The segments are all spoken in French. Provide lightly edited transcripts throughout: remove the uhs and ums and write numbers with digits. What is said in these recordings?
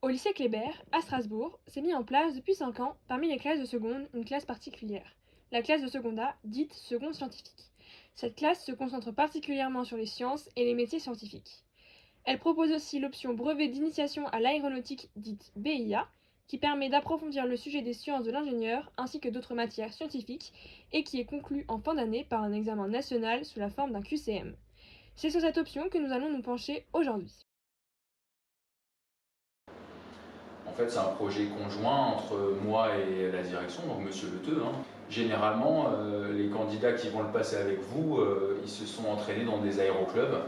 Au lycée Kléber, à Strasbourg, s'est mis en place depuis 5 ans, parmi les classes de seconde, une classe particulière. La classe de seconda, dite seconde scientifique. Cette classe se concentre particulièrement sur les sciences et les métiers scientifiques. Elle propose aussi l'option brevet d'initiation à l'aéronautique, dite BIA, qui permet d'approfondir le sujet des sciences de l'ingénieur ainsi que d'autres matières scientifiques et qui est conclue en fin d'année par un examen national sous la forme d'un QCM. C'est sur cette option que nous allons nous pencher aujourd'hui. En fait, c'est un projet conjoint entre moi et la direction, donc Monsieur Leteux. Généralement, les candidats qui vont le passer avec vous, ils se sont entraînés dans des aéroclubs,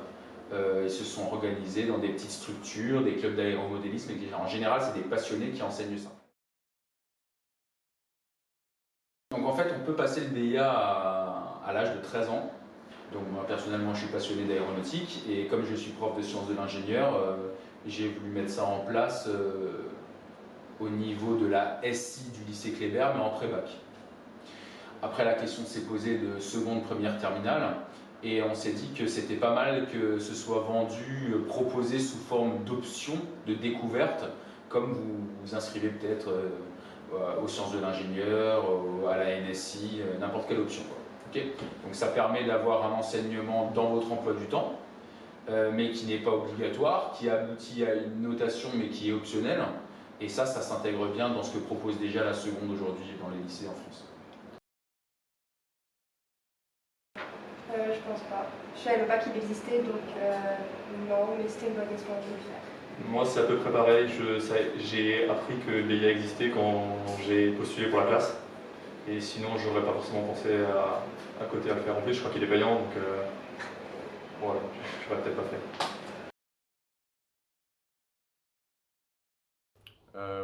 ils se sont organisés dans des petites structures, des clubs d'aéromodélisme, et en général, c'est des passionnés qui enseignent ça. Donc en fait, on peut passer le BIA à l'âge de 13 ans. Donc moi personnellement, je suis passionné d'aéronautique et comme je suis prof de sciences de l'ingénieur, j'ai voulu mettre ça en place au niveau de la SI du lycée Kléber, mais en pré-bac. Après, la question s'est posée de seconde, première, terminale, et on s'est dit que c'était pas mal que ce soit vendu, proposé sous forme d'option, de découverte, comme vous vous inscrivez peut-être aux sciences de l'ingénieur, à la NSI, n'importe quelle option. Okay. Donc ça permet d'avoir un enseignement dans votre emploi du temps, mais qui n'est pas obligatoire, qui aboutit à une notation mais qui est optionnelle. Et ça s'intègre bien dans ce que propose déjà la seconde aujourd'hui dans les lycées en France. Je pense pas. Je savais pas qu'il existait, donc non, mais c'était une bonne question de le faire. Moi, c'est à peu près pareil. J'ai appris que BIA existait quand j'ai postulé pour la classe. Et sinon, j'aurais pas forcément pensé à côté à le faire. En plus, je crois qu'il est payant, donc voilà, je l'aurais peut-être pas fait.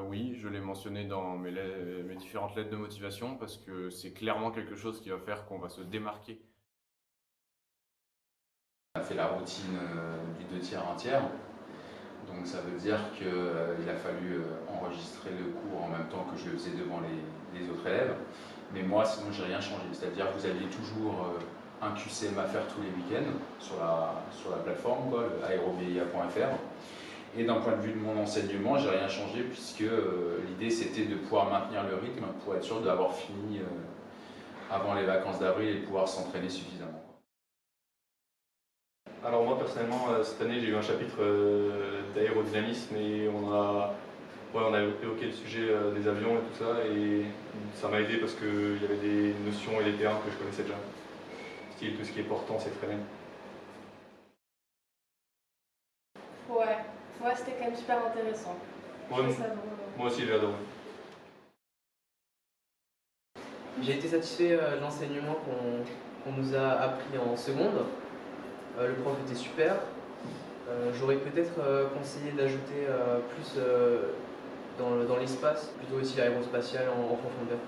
Oui, je l'ai mentionné dans mes différentes lettres de motivation parce que c'est clairement quelque chose qui va faire qu'on va se démarquer. On a fait la routine du 2 tiers, 1 tiers. Donc ça veut dire qu'il a fallu enregistrer le cours en même temps que je le faisais devant les autres élèves. Mais moi, sinon, j'ai rien changé. C'est-à-dire que vous aviez toujours un QCM à faire tous les week-ends sur la plateforme, le aérobia.fr. Et d'un point de vue de mon enseignement, j'ai rien changé puisque l'idée c'était de pouvoir maintenir le rythme pour être sûr d'avoir fini avant les vacances d'avril et pouvoir s'entraîner suffisamment. Alors moi personnellement, cette année j'ai eu un chapitre d'aérodynamisme et on a évoqué le sujet des avions et tout ça et ça m'a aidé parce qu'il y avait des notions et des termes que je connaissais déjà. Style tout ce qui est portant, c'est freiner. Ouais, c'était quand même super intéressant. Moi aussi j'ai adoré. J'ai été satisfait de l'enseignement qu'on nous a appris en seconde. Le prof était super. J'aurais peut-être conseillé d'ajouter plus dans l'espace, plutôt aussi l'aérospatial en profondeur.